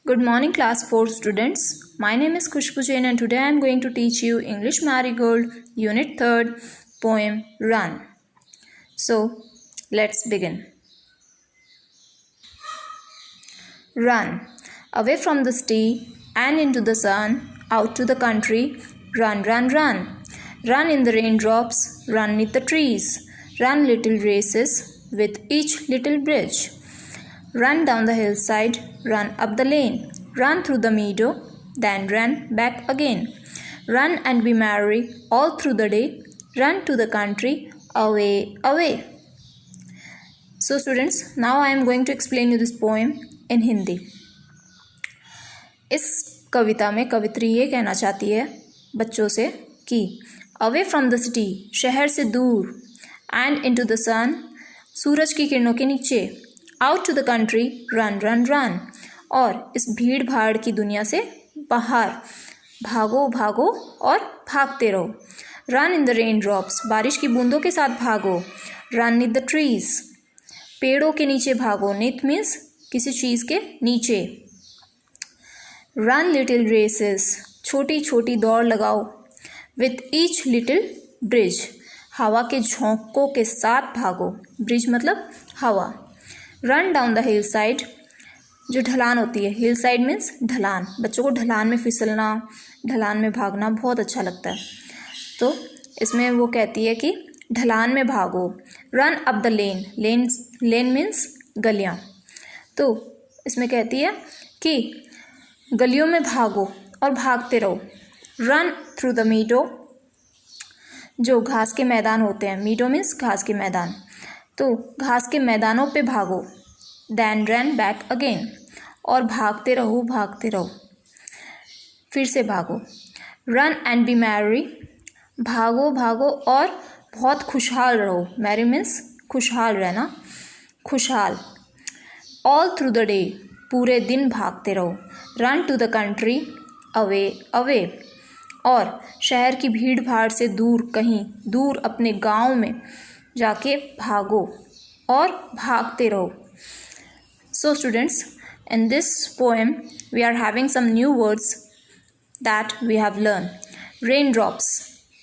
Good morning class 4 students. My name is Khushbu Jain and today I am going to teach you English Marigold Unit 3rd poem Run. So let's begin. Run away from the city and into the sun, out to the country. Run, run, run. Run in the raindrops, run neath the trees. Run little races with each little bridge. Run down the hillside, run up the lane, run through the meadow, then run back again. Run and be merry all through the day, run to the country, away, away. So students, now I am going to explain you this poem in Hindi. इस कविता में कवित्री ये कहना चाहती है बच्चों से कि away from the city, शहर से दूर, एंड इनटू द सन, सूरज की किरणों के नीचे, out to the country, run run run, और इस भीड़ भाड़ की दुनिया से बाहर भागो भागो और भागते रहो. Run in the rain drops, बारिश की बूंदों के साथ भागो. रन नीथ द ट्रीज, पेड़ों के नीचे भागो. नीथ मीन्स किसी चीज़ के नीचे. रन लिटिल रेसेस, छोटी छोटी दौड़ लगाओ. विथ ईच लिटिल ब्रिज, हवा के झोंकों के साथ भागो. ब्रिज मतलब हवा. Run down the hill side, जो ढलान होती है. हिल साइड मीन्स ढलान. बच्चों को ढलान में फिसलना, ढलान में भागना बहुत अच्छा लगता है. तो इसमें वो कहती है कि ढलान में भागो. Run up the lane, lane means गलियाँ. तो इसमें कहती है कि गलियों में भागो और भागते रहो. रन थ्रू द मीडो, जो घास के मैदान होते हैं. मीडो मीन्स घास के मैदान. तो घास के मैदानों पे भागो. दैन रन बैक अगेन, और भागते रहो भागते रहो, फिर से भागो. रन एंड बी मैरी, भागो भागो और बहुत खुशहाल रहो. मैरी मीन्स खुशहाल रहना, खुशहाल. ऑल थ्रू द डे, पूरे दिन भागते रहो. Run to the country, away away, और शहर की भीड़ भाड़ से दूर, कहीं दूर अपने गांव में जाके भागो और भागते रहो. So students, in this poem we are having some new words that we have learned. Raindrops,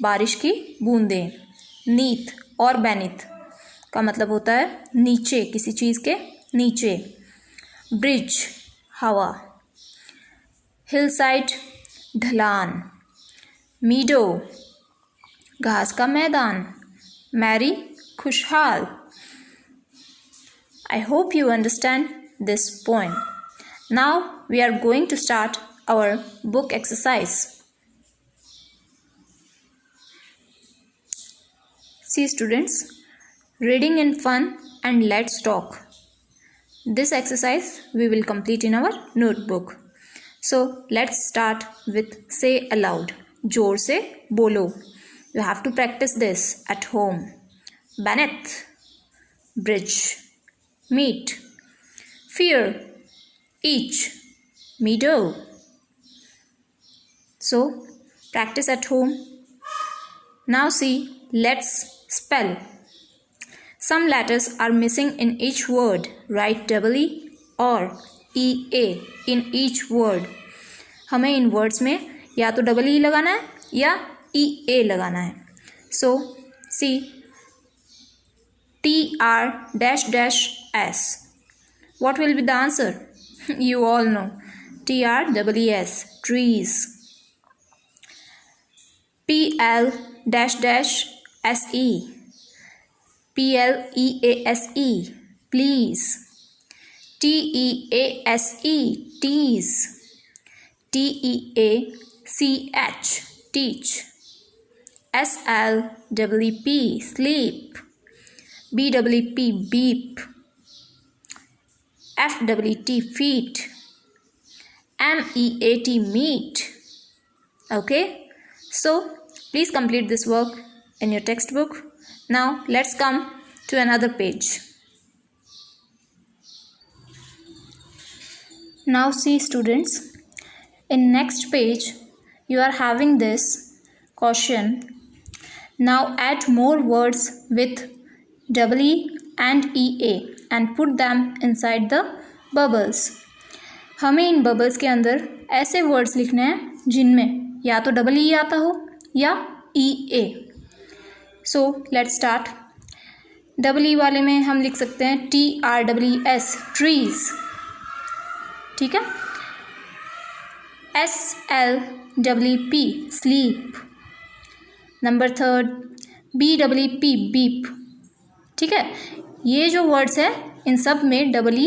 बारिश की बूंदें. Neath और beneath का मतलब होता है नीचे, किसी चीज़ के नीचे. Bridge, हवा. Hillside, ढलान. Meadow, घास का मैदान. Merry, खुशहाल. I hope you understand this poem. Now we are going to start our book exercise. See students, reading in fun and let's talk. This exercise we will complete in our notebook. So let's start with say aloud. जोर से बोलो. You have to practice this at home. Beneath, bridge. Meet, fear, each, meadow. So practice at home. Now see, let's spell. Some letters are missing in each word. Write double E or EA in each word. हमें इन words में या तो double E लगाना है या EA लगाना है. So see, TR dash dash S. What will be the answer? You all know. TREES, trees. PL dash dash SE. PLEASE, please. TEASE, tease. TEACH, teach. SLEEP, sleep. BEEP, beep. FEET, feet. MEAT, meet. Okay, so please complete this work in your textbook. Now let's come to another page. Now see students, in next page you are having this question. Now add more words with EE and EA and put them inside the bubbles. हमें इन bubbles के अंदर ऐसे words लिखने हैं जिनमें या तो double E आता हो या E A. So let's start. Double E वाले में हम लिख सकते हैं TREES, ट्रीज, ठीक है। SLEEP, sleep. Number third BEEP, beep, ठीक है। ये जो वर्ड्स है इन सब में double E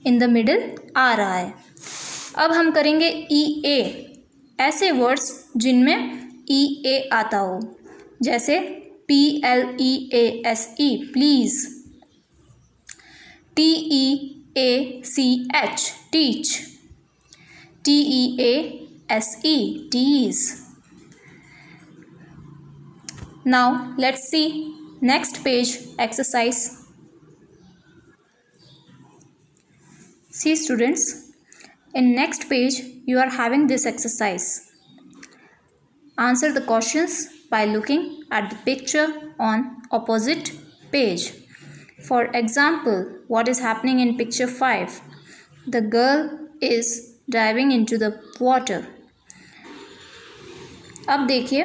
in the middle आ रहा है। अब हम करेंगे EA, ऐसे वर्ड्स जिनमें EA आता हो, जैसे PLEASE, please. TEACH, teach. TEASE, tease. Now let's see next page exercise. See students, in next page you are having this exercise. Answer the questions by looking at the picture on opposite page. For example, what is happening in picture 5? The girl is diving into the water. अब देखिए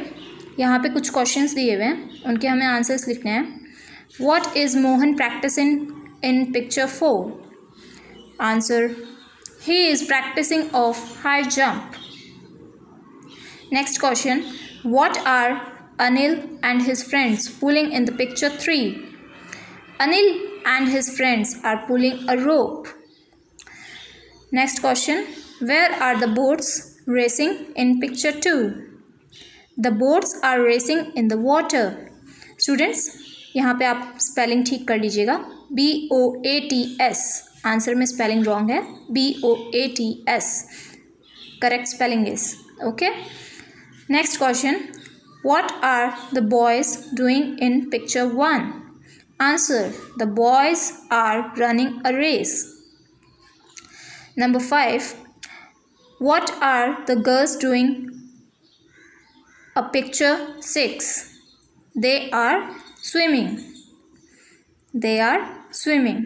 यहाँ पे कुछ questions दिए हुए हैं, उनके हमें आंसर्स लिखने हैं। What is Mohan practicing in picture 4? Answer: he is practicing of high jump. Next question: what are Anil and his friends pulling in the picture 3? Anil and his friends are pulling a rope. Next question: where are the boats racing in picture 2? The boats are racing in the water. Students, यहाँ पे आप spelling ठीक कर लीजिएगा, BOATS, answer में spelling wrong है, BOATS, correct spelling is okay. Next question: what are the boys doing in picture 1? Answer: the boys are running a race. Number 5, what are the girls doing a picture 6? They are swimming. They are swimming.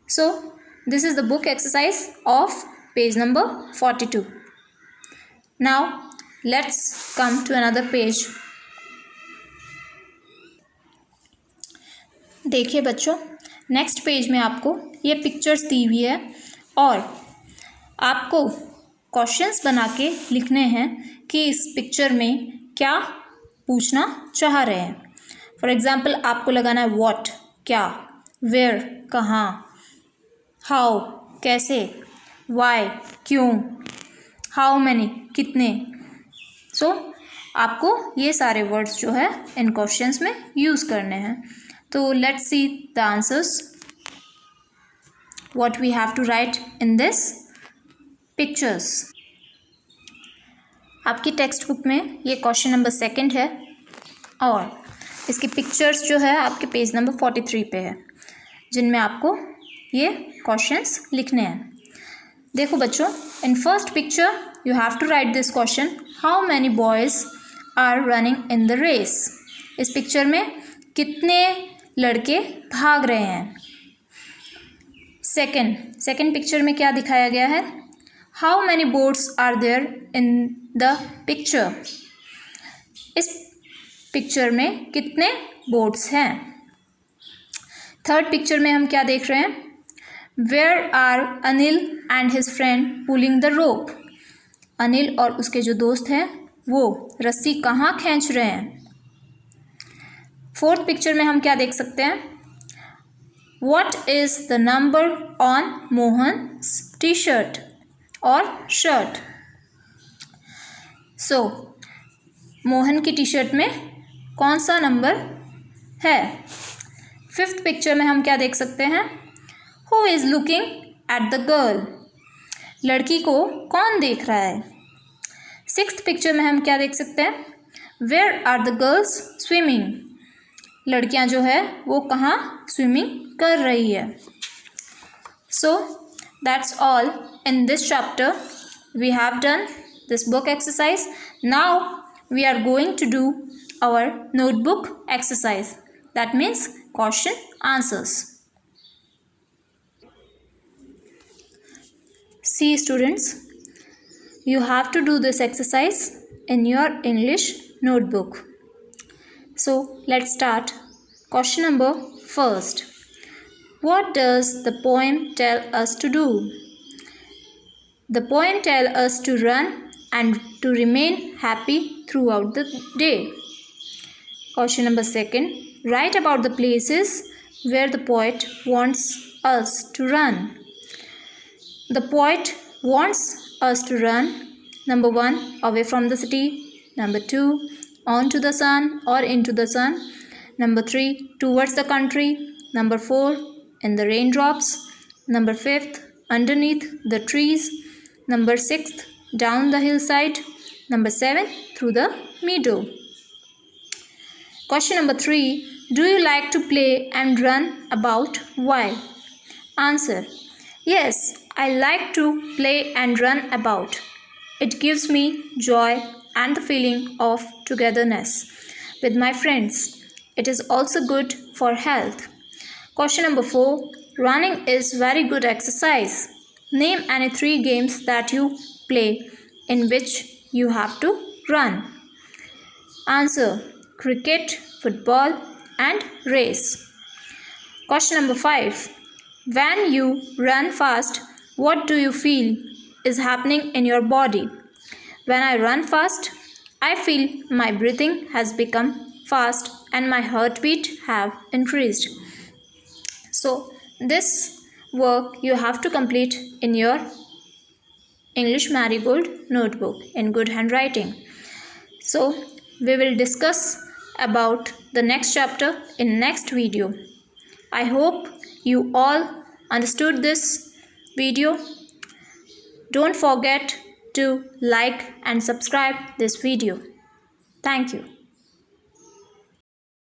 So this is the book exercise of page number 42. Now let's come to another page. देखिए बच्चों, next page में आपको ये pictures दी हुई है और आपको questions बना के लिखने हैं कि इस पिक्चर में क्या पूछना चाह रहे हैं। फॉर एग्जाम्पल आपको लगाना है व्हाट, क्या, वेयर, कहाँ, हाउ, कैसे, वाई, क्यों, हाउ मैनी, कितने। सो आपको ये सारे वर्ड्स जो है इन क्वेश्चंस में यूज़ करने हैं। तो let's see the answers, what we have to write in this pictures. आपकी टेक्स्ट बुक में ये क्वेश्चन नंबर 2 है और इसकी पिक्चर्स जो है आपके पेज नंबर 43 पे है, जिनमें आपको ये क्वेश्चंस लिखने हैं। देखो बच्चों, in first picture you have to write this question, how many boys are running in the race. इस पिक्चर में कितने लड़के भाग रहे हैं। सेकेंड पिक्चर में क्या दिखाया गया है, how many boats are there in the picture. इस पिक्चर में कितने बोट्स हैं। थर्ड पिक्चर में हम क्या देख रहे हैं, where are Anil and his friend pulling the rope. Anil और उसके जो दोस्त हैं वो रस्सी कहाँ खींच रहे हैं। फोर्थ पिक्चर में हम क्या देख सकते हैं, what is the number on Mohan's T shirt और शर्ट। सो मोहन की टी शर्ट में कौन सा नंबर है। फिफ्थ पिक्चर में हम क्या देख सकते हैं, who is looking at the girl. लड़की को कौन देख रहा है। सिक्स्थ पिक्चर में हम क्या देख सकते हैं, where are the girls swimming. लड़कियां जो है वो कहाँ स्विमिंग कर रही है। So that's all in this chapter. We have done this book exercise. Now we are going to do our notebook exercise, that means question answers. See students, you have to do this exercise in your English notebook. So let's start. Question number first. What does the poem tell us to do? The poem tells us to run and to remain happy throughout the day. Question number second. Write about the places where the poet wants us to run. The poet wants us to run, number 1, away from the city, number 2, onto the sun or into the sun, number 3, towards the country, number 4, in the raindrops, number 5, underneath the trees, number 6, down the hillside, number 7, through the meadow. Question number 3. Do you like to play and run about? Why? Answer. Yes, I like to play and run about. It gives me joy and the feeling of togetherness with my friends. It is also good for health. Question number 4. Running is very good exercise. Name any 3 games that you play in which you have to run. Answer. Cricket, football and race. Question number 5. When you run fast, what do you feel is happening in your body? When I run fast, I feel my breathing has become fast and my heartbeat have increased. So this work you have to complete in your English Marigold notebook in good handwriting. So we will discuss about the next chapter in next video. I hope you all understood this video. Don't forget to like and subscribe this video. Thank you.